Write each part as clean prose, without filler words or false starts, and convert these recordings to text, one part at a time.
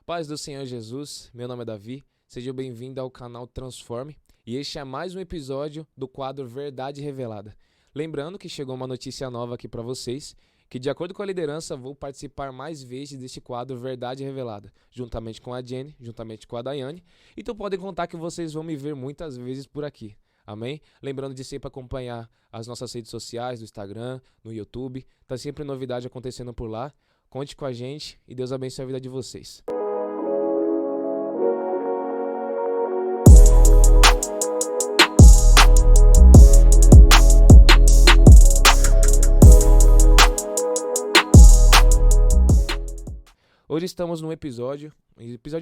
Paz do Senhor Jesus, meu nome é Davi, seja bem-vindo ao canal Transforme e este é mais um episódio do quadro Verdade Revelada. Lembrando que chegou uma notícia nova aqui para vocês, que de acordo com a liderança vou participar mais vezes deste quadro Verdade Revelada, juntamente com a Jenny, juntamente com a Daiane, então podem contar que vocês vão me ver muitas vezes por aqui. Amém? Lembrando de sempre acompanhar as nossas redes sociais, no Instagram, no YouTube, tá sempre novidade acontecendo por lá. Conte com a gente e Deus abençoe a vida de vocês. Hoje estamos num episódio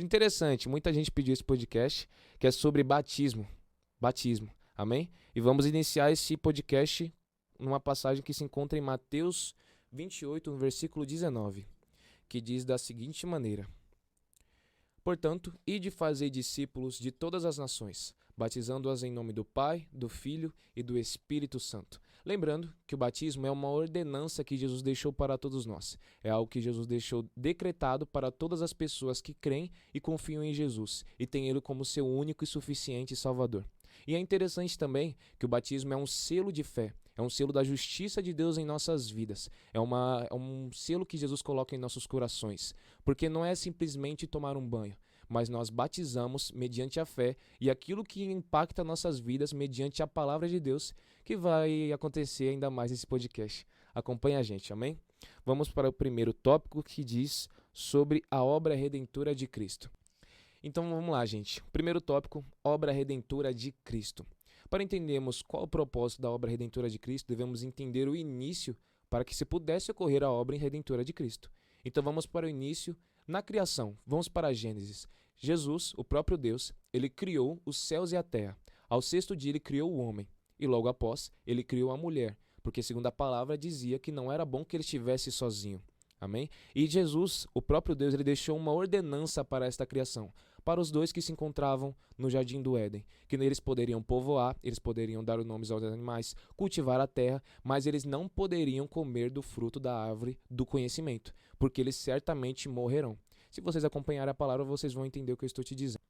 interessante, muita gente pediu esse podcast, que é sobre batismo. Amém? E vamos iniciar esse podcast numa passagem que se encontra em Mateus 28, no versículo 19, que diz da seguinte maneira: Portanto, ide fazer discípulos de todas as nações, batizando-as em nome do Pai, do Filho e do Espírito Santo. Lembrando que o batismo é uma ordenança que Jesus deixou para todos nós. É algo que Jesus deixou decretado para todas as pessoas que creem e confiam em Jesus e têm Ele como seu único e suficiente Salvador. E é interessante também que o batismo é um selo de fé, é um selo da justiça de Deus em nossas vidas, é um selo que Jesus coloca em nossos corações, porque não é simplesmente tomar um banho, mas nós batizamos mediante a fé e aquilo que impacta nossas vidas mediante a palavra de Deus, que vai acontecer ainda mais nesse podcast. Acompanhe a gente, amém? Vamos para o primeiro tópico, que diz sobre a obra redentora de Cristo. Então vamos lá, gente. Primeiro tópico, obra redentora de Cristo. Para entendermos qual o propósito da obra redentora de Cristo, devemos entender o início para que se pudesse ocorrer a obra redentora de Cristo. Então vamos para o início na criação. Vamos para a Gênesis. Jesus, o próprio Deus, ele criou os céus e a terra. Ao sexto dia ele criou o homem e logo após ele criou a mulher, porque segundo a palavra dizia que não era bom que ele estivesse sozinho. Amém? E Jesus, o próprio Deus, ele deixou uma ordenança para esta criação, para os dois que se encontravam no Jardim do Éden, que eles poderiam povoar, eles poderiam dar os nomes aos animais, cultivar a terra, mas eles não poderiam comer do fruto da árvore do conhecimento, porque eles certamente morrerão. Se vocês acompanharem a palavra, vocês vão entender o que eu estou te dizendo.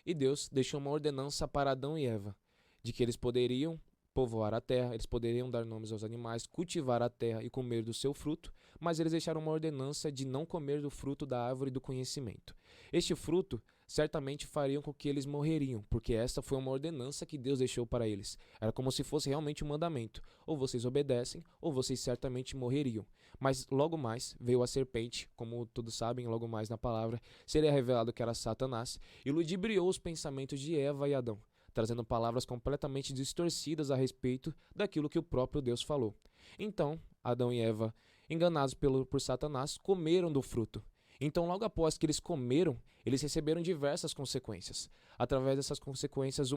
E Deus deixou uma ordenança para Adão e Eva, de que eles poderiam povoar a terra, eles poderiam dar nomes aos animais, cultivar a terra e comer do seu fruto, mas eles deixaram uma ordenança de não comer do fruto da árvore do conhecimento. Este fruto certamente fariam com que eles morreriam, porque esta foi uma ordenança que Deus deixou para eles. Era como se fosse realmente um mandamento. Ou vocês obedecem, ou vocês certamente morreriam. Mas logo mais veio a serpente, como todos sabem, logo mais na palavra, seria revelado que era Satanás, e ludibriou os pensamentos de Eva e Adão, trazendo palavras completamente distorcidas a respeito daquilo que o próprio Deus falou. Então, Adão e Eva, enganados por Satanás, comeram do fruto. Então, logo após que eles comeram, eles receberam diversas consequências. Através dessas consequências,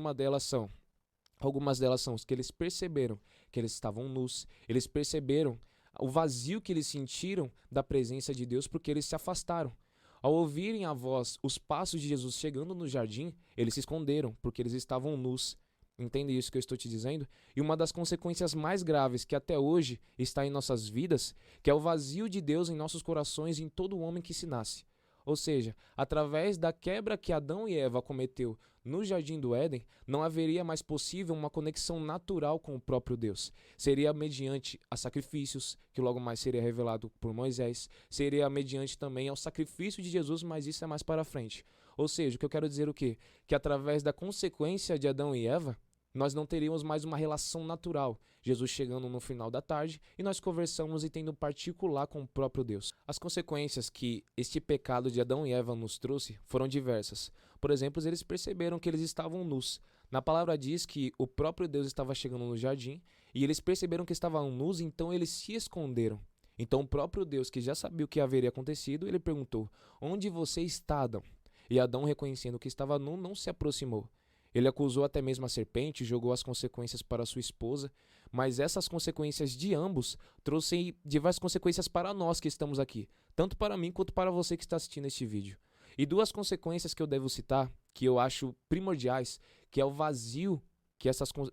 algumas delas são que eles perceberam que eles estavam nus, eles perceberam o vazio que eles sentiram da presença de Deus porque eles se afastaram. Ao ouvirem a voz, os passos de Jesus chegando no jardim, eles se esconderam, porque eles estavam nus. Entende isso que eu estou te dizendo? E uma das consequências mais graves que até hoje está em nossas vidas, que é o vazio de Deus em nossos corações e em todo homem que se nasce. Ou seja, através da quebra que Adão e Eva cometeu no Jardim do Éden, não haveria mais possível uma conexão natural com o próprio Deus. Seria mediante a sacrifícios, que logo mais seria revelado por Moisés, seria mediante também ao sacrifício de Jesus, mas isso é mais para frente. Ou seja, o que eu quero dizer o quê? Que através da consequência de Adão e Eva, nós não teríamos mais uma relação natural. Jesus chegando no final da tarde e nós conversamos e tendo particular com o próprio Deus. As consequências que este pecado de Adão e Eva nos trouxe foram diversas. Por exemplo, eles perceberam que eles estavam nus. Na palavra diz que o próprio Deus estava chegando no jardim e eles perceberam que estavam nus, então eles se esconderam. Então o próprio Deus, que já sabia o que haveria acontecido, ele perguntou: "Onde você está, Adão?" E Adão, reconhecendo que estava nu, não se aproximou. Ele acusou até mesmo a serpente, jogou as consequências para sua esposa, mas essas consequências de ambos trouxeram diversas consequências para nós que estamos aqui, tanto para mim quanto para você que está assistindo este vídeo. E duas consequências que eu devo citar, que eu acho primordiais, que é o vazio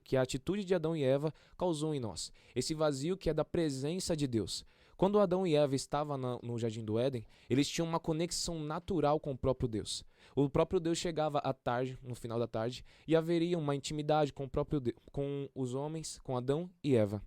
que a atitude de Adão e Eva causou em nós. Esse vazio que é da presença de Deus. Quando Adão e Eva estavam no Jardim do Éden, eles tinham uma conexão natural com o próprio Deus. O próprio Deus chegava à tarde, no final da tarde, e haveria uma intimidade com o próprio com os homens, com Adão e Eva.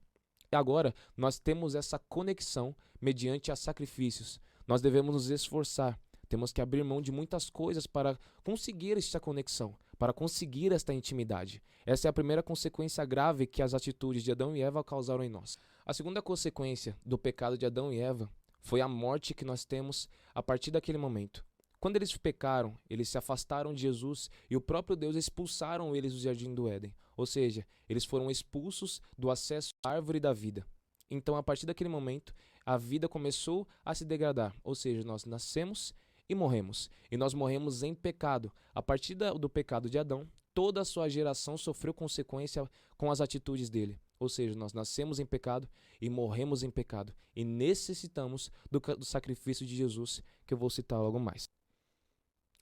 E agora nós temos essa conexão mediante a sacrifícios. Nós devemos nos esforçar. Temos que abrir mão de muitas coisas para conseguir esta conexão, para conseguir esta intimidade. Essa é a primeira consequência grave que as atitudes de Adão e Eva causaram em nós. A segunda consequência do pecado de Adão e Eva foi a morte que nós temos a partir daquele momento. Quando eles pecaram, eles se afastaram de Jesus e o próprio Deus expulsaram eles do Jardim do Éden. Ou seja, eles foram expulsos do acesso à árvore da vida. Então, a partir daquele momento, a vida começou a se degradar. Ou seja, nós nascemos e morremos. E nós morremos em pecado. A partir do pecado de Adão, toda a sua geração sofreu consequência com as atitudes dele. Ou seja, nós nascemos em pecado e morremos em pecado. E necessitamos do sacrifício de Jesus, que eu vou citar logo mais.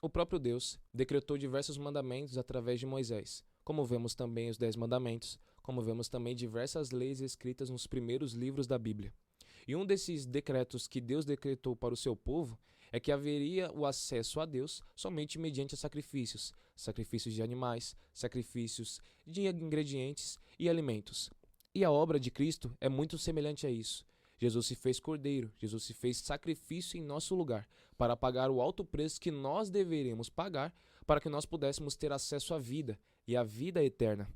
O próprio Deus decretou diversos mandamentos através de Moisés, como vemos também os 10 mandamentos, como vemos também diversas leis escritas nos primeiros livros da Bíblia. E um desses decretos que Deus decretou para o seu povo é que haveria o acesso a Deus somente mediante sacrifícios, sacrifícios de animais, sacrifícios de ingredientes e alimentos. E a obra de Cristo é muito semelhante a isso. Jesus se fez cordeiro, Jesus se fez sacrifício em nosso lugar, para pagar o alto preço que nós deveríamos pagar para que nós pudéssemos ter acesso à vida e à vida eterna.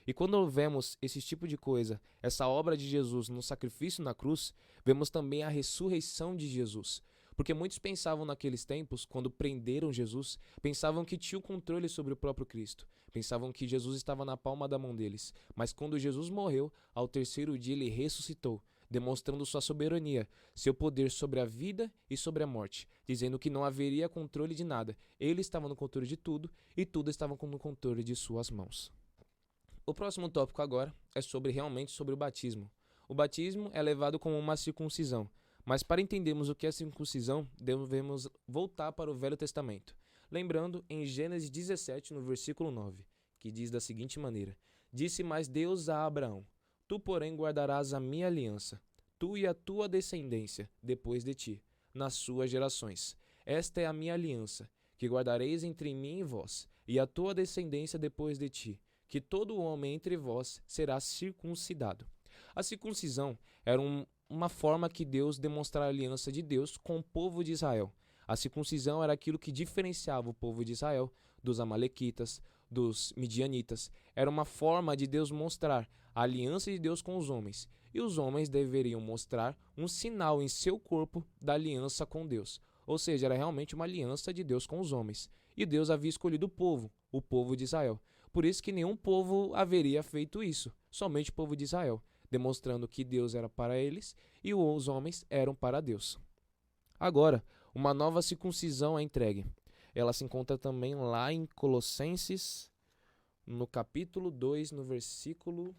E quando vemos esse tipo de coisa, essa obra de Jesus no sacrifício na cruz, vemos também a ressurreição de Jesus. Porque muitos pensavam naqueles tempos, quando prenderam Jesus, pensavam que tinham controle sobre o próprio Cristo. Pensavam que Jesus estava na palma da mão deles. Mas quando Jesus morreu, ao terceiro dia ele ressuscitou, demonstrando sua soberania, seu poder sobre a vida e sobre a morte, dizendo que não haveria controle de nada. Ele estava no controle de tudo e tudo estava no controle de suas mãos. O próximo tópico agora é realmente sobre o batismo. O batismo é levado como uma circuncisão, mas para entendermos o que é circuncisão, devemos voltar para o Velho Testamento. Lembrando em Gênesis 17, no versículo 9, que diz da seguinte maneira: Disse mais Deus a Abraão: Tu, porém, guardarás a minha aliança, tu e a tua descendência, depois de ti, nas suas gerações. Esta é a minha aliança, que guardareis entre mim e vós, e a tua descendência depois de ti, que todo homem entre vós será circuncidado. A circuncisão era uma forma que Deus demonstrava a aliança de Deus com o povo de Israel. A circuncisão era aquilo que diferenciava o povo de Israel dos amalequitas, dos midianitas. Era uma forma de Deus mostrar a aliança de Deus com os homens. E os homens deveriam mostrar um sinal em seu corpo da aliança com Deus. Ou seja, era realmente uma aliança de Deus com os homens. E Deus havia escolhido o povo de Israel. Por isso que nenhum povo haveria feito isso, somente o povo de Israel, demonstrando que Deus era para eles e os homens eram para Deus. Agora, uma nova circuncisão é entregue. Ela se encontra também lá em Colossenses, no capítulo 2, no versículo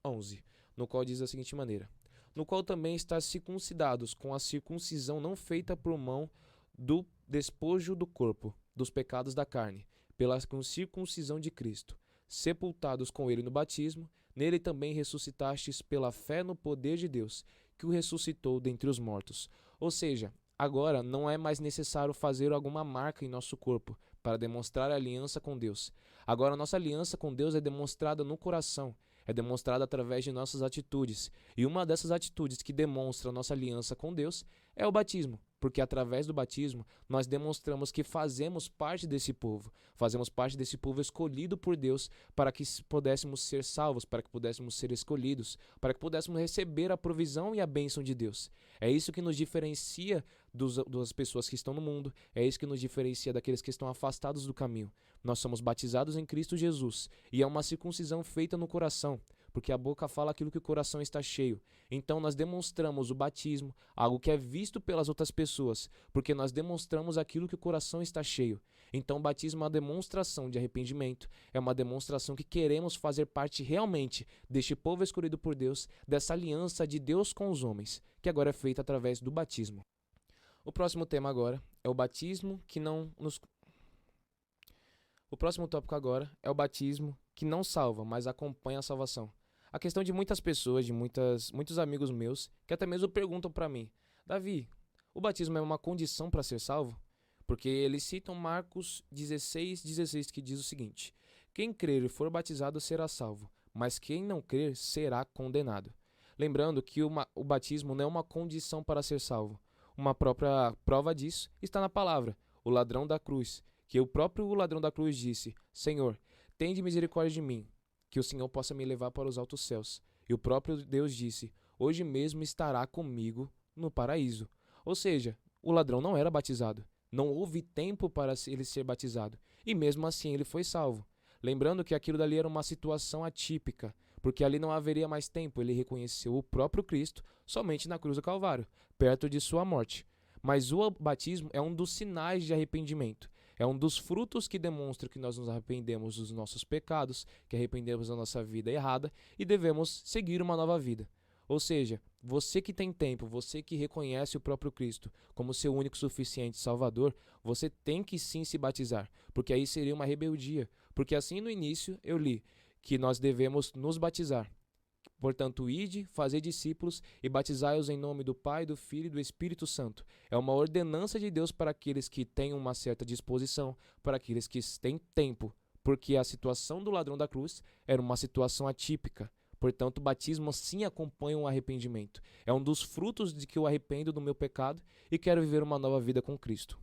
11, no qual diz da seguinte maneira: No qual também está circuncidados com a circuncisão não feita por mão do despojo do corpo, dos pecados da carne, pela circuncisão de Cristo, sepultados com ele no batismo, nele também ressuscitastes pela fé no poder de Deus, que o ressuscitou dentre os mortos. Ou seja, agora não é mais necessário fazer alguma marca em nosso corpo para demonstrar a aliança com Deus. Agora nossa aliança com Deus é demonstrada no coração, é demonstrada através de nossas atitudes. E uma dessas atitudes que demonstra nossa aliança com Deus é o batismo, porque através do batismo nós demonstramos que fazemos parte desse povo escolhido por Deus para que pudéssemos ser salvos, para que pudéssemos ser escolhidos, para que pudéssemos receber a provisão e a bênção de Deus. É isso que nos diferencia das pessoas que estão no mundo, é isso que nos diferencia daqueles que estão afastados do caminho. Nós somos batizados em Cristo Jesus e é uma circuncisão feita no coração, porque a boca fala aquilo que o coração está cheio. Então nós demonstramos o batismo, algo que é visto pelas outras pessoas, porque nós demonstramos aquilo que o coração está cheio. Então o batismo é uma demonstração de arrependimento, é uma demonstração que queremos fazer parte realmente deste povo escolhido por Deus, dessa aliança de Deus com os homens, que agora é feita através do batismo. O próximo tema agora é o batismo que não nos... O próximo tópico agora é o batismo que não salva, mas acompanha a salvação. A questão de muitas pessoas, de muitos amigos meus, que até mesmo perguntam para mim: Davi, o batismo é uma condição para ser salvo? Porque eles citam Marcos 16:16, que diz o seguinte: quem crer e for batizado será salvo, mas quem não crer será condenado. Lembrando que o batismo não é uma condição para ser salvo. Uma própria prova disso está na palavra, o ladrão da cruz, que o próprio ladrão da cruz disse: Senhor, tende misericórdia de mim, que o Senhor possa me levar para os altos céus. E o próprio Deus disse: hoje mesmo estará comigo no paraíso. Ou seja, o ladrão não era batizado. Não houve tempo para ele ser batizado. E mesmo assim ele foi salvo. Lembrando que aquilo dali era uma situação atípica, porque ali não haveria mais tempo. Ele reconheceu o próprio Cristo somente na cruz do Calvário, perto de sua morte. Mas o batismo é um dos sinais de arrependimento. É um dos frutos que demonstram que nós nos arrependemos dos nossos pecados, que arrependemos da nossa vida errada e devemos seguir uma nova vida. Ou seja, você que tem tempo, você que reconhece o próprio Cristo como seu único suficiente Salvador, você tem que sim se batizar, porque aí seria uma rebeldia. Porque assim no início eu li que nós devemos nos batizar. Portanto, ide, fazei discípulos e batizai-os em nome do Pai, do Filho e do Espírito Santo. É uma ordenança de Deus para aqueles que têm uma certa disposição, para aqueles que têm tempo, porque a situação do ladrão da cruz era uma situação atípica. Portanto, o batismo sim acompanha um arrependimento. É um dos frutos de que eu arrependo do meu pecado e quero viver uma nova vida com Cristo.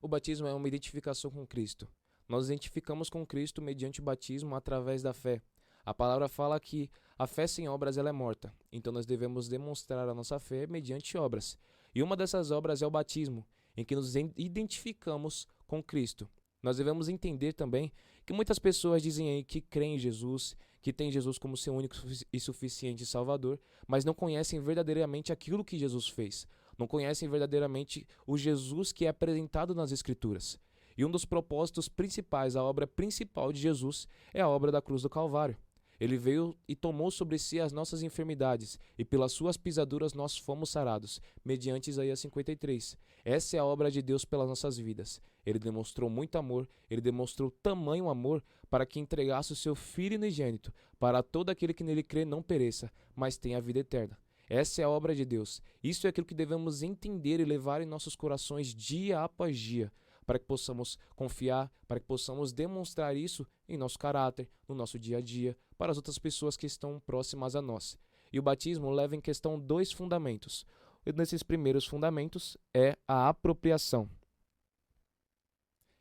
O batismo é uma identificação com Cristo. Nós identificamos com Cristo mediante o batismo através da fé. A palavra fala que a fé sem obras ela é morta. Então nós devemos demonstrar a nossa fé mediante obras. E uma dessas obras é o batismo, em que nos identificamos com Cristo. Nós devemos entender também que muitas pessoas dizem aí que creem em Jesus, que têm Jesus como seu único e suficiente Salvador, mas não conhecem verdadeiramente aquilo que Jesus fez. Não conhecem verdadeiramente o Jesus que é apresentado nas Escrituras. E um dos propósitos principais, a obra principal de Jesus, é a obra da cruz do Calvário. Ele veio e tomou sobre si as nossas enfermidades, e pelas suas pisaduras nós fomos sarados, mediante Isaías 53. Essa é a obra de Deus pelas nossas vidas. Ele demonstrou muito amor, ele demonstrou tamanho amor para que entregasse o seu Filho unigênito, para todo aquele que nele crê não pereça, mas tenha a vida eterna. Essa é a obra de Deus. Isso é aquilo que devemos entender e levar em nossos corações dia após dia, para que possamos confiar, para que possamos demonstrar isso em nosso caráter, no nosso dia a dia, para as outras pessoas que estão próximas a nós. E o batismo leva em questão dois fundamentos. E nesses primeiros fundamentos é a apropriação.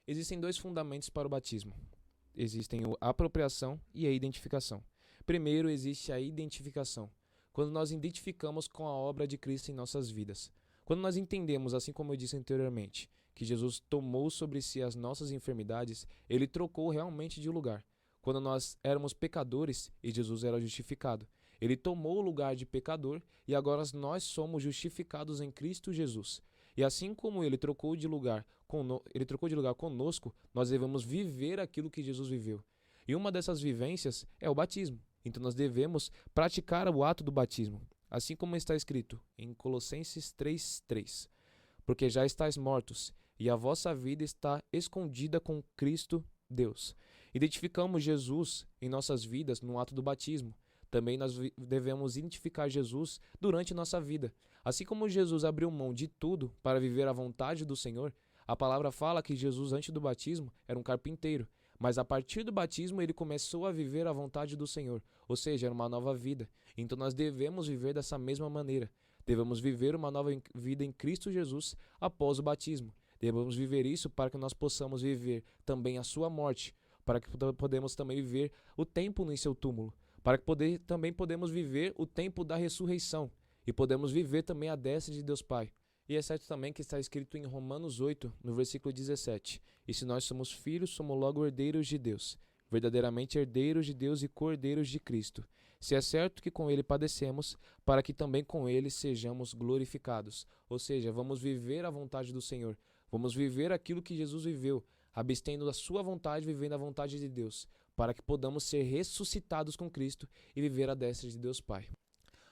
Existem dois fundamentos para o batismo. Existem a apropriação e a identificação. Primeiro existe a identificação, quando nós identificamos com a obra de Cristo em nossas vidas. Quando nós entendemos, assim como eu disse anteriormente, que Jesus tomou sobre si as nossas enfermidades, ele trocou realmente de lugar. Quando nós éramos pecadores e Jesus era justificado, ele tomou o lugar de pecador e agora nós somos justificados em Cristo Jesus. E assim como ele trocou de lugar conosco, nós devemos viver aquilo que Jesus viveu. E uma dessas vivências é o batismo. Então nós devemos praticar o ato do batismo, assim como está escrito em Colossenses 3:3. Porque já estáis mortos, e a vossa vida está escondida com Cristo Deus. Identificamos Jesus em nossas vidas no ato do batismo. Também nós devemos identificar Jesus durante nossa vida. Assim como Jesus abriu mão de tudo para viver a vontade do Senhor, a palavra fala que Jesus, antes do batismo, era um carpinteiro. Mas a partir do batismo ele começou a viver a vontade do Senhor, ou seja, era uma nova vida. Então nós devemos viver dessa mesma maneira. Devemos viver uma nova vida em Cristo Jesus após o batismo. Devemos viver isso para que nós possamos viver também a sua morte, para que podemos também viver o tempo em seu túmulo, para que também podemos viver o tempo da ressurreição e podemos viver também a destra de Deus Pai. E é certo também que está escrito em Romanos 8, no versículo 17, e se nós somos filhos, somos logo herdeiros de Deus, verdadeiramente herdeiros de Deus e cordeiros de Cristo. Se é certo que com ele padecemos, para que também com ele sejamos glorificados. Ou seja, vamos viver a vontade do Senhor. Vamos viver aquilo que Jesus viveu, abstendo da sua vontade, vivendo a vontade de Deus, para que podamos ser ressuscitados com Cristo e viver a destra de Deus Pai.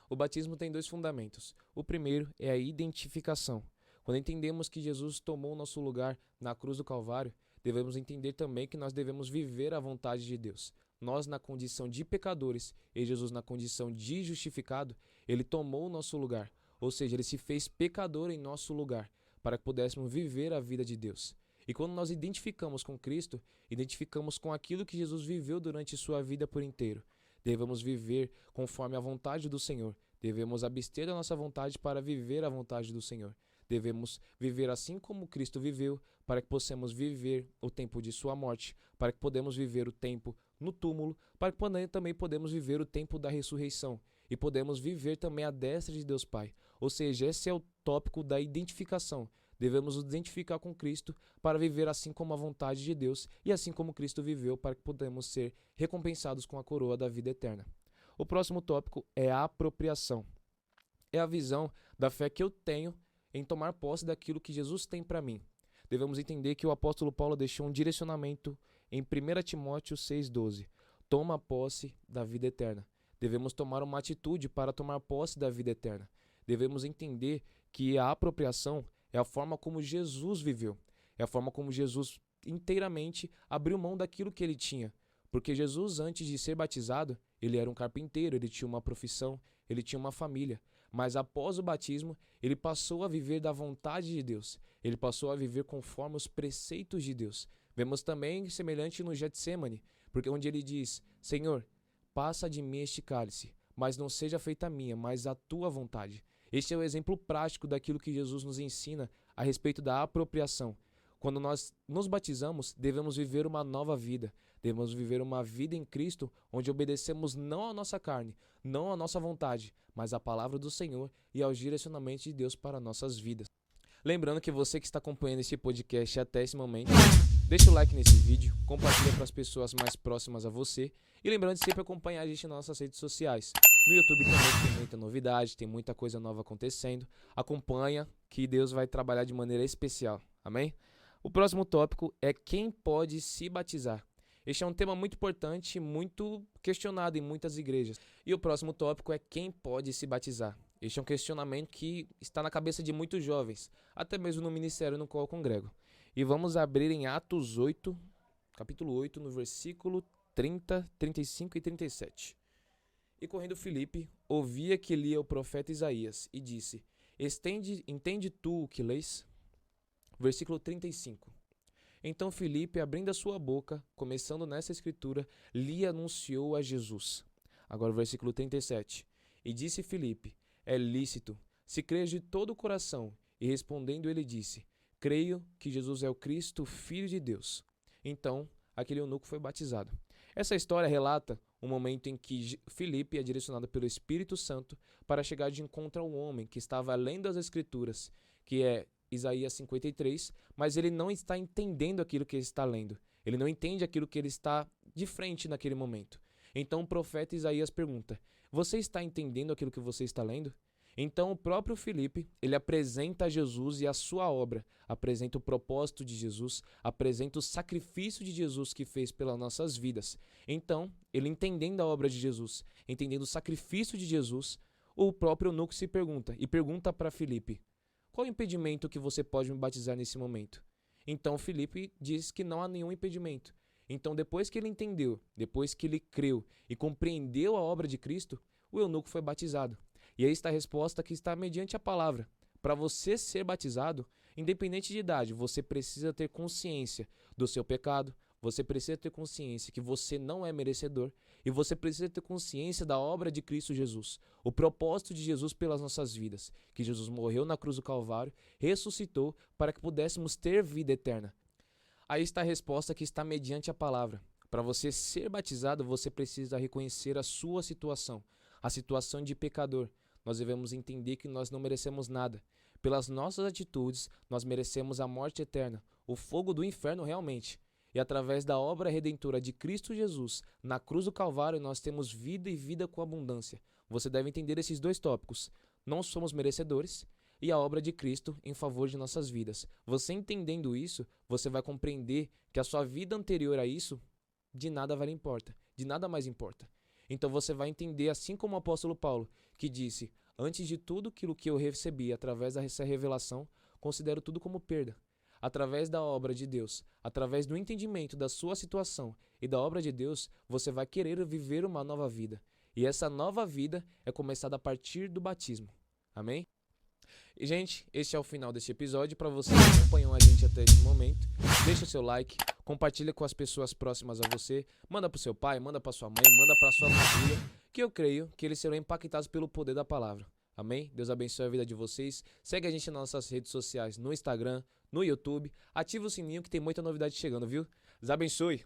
O batismo tem dois fundamentos. O primeiro é a identificação. Quando entendemos que Jesus tomou o nosso lugar na cruz do Calvário, devemos entender também que nós devemos viver a vontade de Deus. nós na condição de pecadores e Jesus na condição de justificado, ele tomou o nosso lugar. Ou seja, ele se fez pecador em nosso lugar, para que pudéssemos viver a vida de Deus. E quando nós identificamos com Cristo, identificamos com aquilo que Jesus viveu durante sua vida por inteiro. Devemos viver conforme a vontade do Senhor. Devemos abster da nossa vontade para viver a vontade do Senhor. Devemos viver assim como Cristo viveu, para que possamos viver o tempo de sua morte, para que podemos viver o tempo no túmulo, para que também podemos viver o tempo da ressurreição e podemos viver também à destra de Deus Pai. Ou seja, esse é o tópico da identificação. Devemos nos identificar com Cristo para viver assim como a vontade de Deus e assim como Cristo viveu, para que podemos ser recompensados com a coroa da vida eterna. O próximo tópico é a apropriação. É a visão da fé que eu tenho em tomar posse daquilo que Jesus tem para mim. Devemos entender que o apóstolo Paulo deixou um direcionamento em 1 Timóteo 6,12. Toma posse da vida eterna. Devemos tomar uma atitude para tomar posse da vida eterna. Devemos entender que a apropriação é a forma como Jesus viveu. É a forma como Jesus inteiramente abriu mão daquilo que ele tinha. Porque Jesus, antes de ser batizado, ele era um carpinteiro, ele tinha uma profissão, ele tinha uma família. Mas após o batismo, ele passou a viver da vontade de Deus. Ele passou a viver conforme os preceitos de Deus. Vemos também semelhante no Getsemane, porque onde ele diz: Senhor, passa de mim este cálice, mas não seja feita a minha, mas a tua vontade. Este é o exemplo prático daquilo que Jesus nos ensina a respeito da apropriação. Quando nós nos batizamos, devemos viver uma nova vida. Devemos viver uma vida em Cristo, onde obedecemos não à nossa carne, não à nossa vontade, mas à palavra do Senhor e aos direcionamentos de Deus para nossas vidas. Lembrando que você que está acompanhando esse podcast até esse momento, deixa o like nesse vídeo, compartilha para as pessoas mais próximas a você e lembrando de sempre acompanhar a gente nas nossas redes sociais. No YouTube também tem muita novidade, tem muita coisa nova acontecendo. Acompanha que Deus vai trabalhar de maneira especial. Amém? O próximo tópico é quem pode se batizar. Este é um tema muito importante, muito questionado em muitas igrejas. E o próximo tópico é quem pode se batizar. Este é um questionamento que está na cabeça de muitos jovens, até mesmo no ministério no qual eu congrego. E vamos abrir em Atos 8, capítulo 8, no versículo 30, 35 e 37. E correndo Filipe, ouvia que lia o profeta Isaías, e disse: Entende tu o que lês? Versículo 35. Então Filipe, abrindo a sua boca, começando nessa escritura, lhe anunciou a Jesus. Agora o versículo 37. E disse Filipe: É lícito, se crês de todo o coração. E respondendo ele disse: Creio que Jesus é o Cristo, Filho de Deus. Então aquele eunuco foi batizado. Essa história relata um momento em que Filipe é direcionado pelo Espírito Santo para chegar de encontro a um homem que estava além das Escrituras, que é Isaías 53, mas ele não está entendendo aquilo que ele está lendo. Ele não entende aquilo que ele está de frente naquele momento. Então o profeta Isaías pergunta: Você está entendendo aquilo que você está lendo? Então o próprio Filipe, ele apresenta Jesus e a sua obra, apresenta o propósito de Jesus, apresenta o sacrifício de Jesus que fez pelas nossas vidas. Então, ele entendendo a obra de Jesus, entendendo o sacrifício de Jesus, o próprio eunuco se pergunta, e pergunta para Filipe: Qual o impedimento que você pode me batizar nesse momento? Então Filipe diz que não há nenhum impedimento. Então depois que ele entendeu, depois que ele creu e compreendeu a obra de Cristo, o eunuco foi batizado. E aí está a resposta que está mediante a palavra. Para você ser batizado, independente de idade, você precisa ter consciência do seu pecado, você precisa ter consciência que você não é merecedor e você precisa ter consciência da obra de Cristo Jesus, o propósito de Jesus pelas nossas vidas, que Jesus morreu na cruz do Calvário, ressuscitou para que pudéssemos ter vida eterna. Aí está a resposta que está mediante a palavra. Para você ser batizado, você precisa reconhecer a sua situação, a situação de pecador. Nós devemos entender que nós não merecemos nada. Pelas nossas atitudes, nós merecemos a morte eterna, o fogo do inferno realmente. E através da obra redentora de Cristo Jesus, na cruz do Calvário, nós temos vida e vida com abundância. Você deve entender esses dois tópicos. Não somos merecedores e a obra de Cristo em favor de nossas vidas. Você entendendo isso, você vai compreender que a sua vida anterior a isso, de nada vale importa, de nada mais importa. Então você vai entender, assim como o apóstolo Paulo, que disse: Antes de tudo aquilo que eu recebi através dessa revelação, considero tudo como perda. através da obra de Deus, através do entendimento da sua situação e da obra de Deus, você vai querer viver uma nova vida. E essa nova vida é começada a partir do batismo. Amém? E, gente, este é o final desse episódio. Para você que acompanhou a gente até esse momento, deixa o seu like, compartilha com as pessoas próximas a você, manda pro seu pai, manda pra sua mãe, manda pra sua família, que eu creio que eles serão impactados pelo poder da palavra. Amém? Deus abençoe a vida de vocês. Segue a gente nas nossas redes sociais, no Instagram, no YouTube. Ativa o sininho que tem muita novidade chegando, viu? Deus abençoe.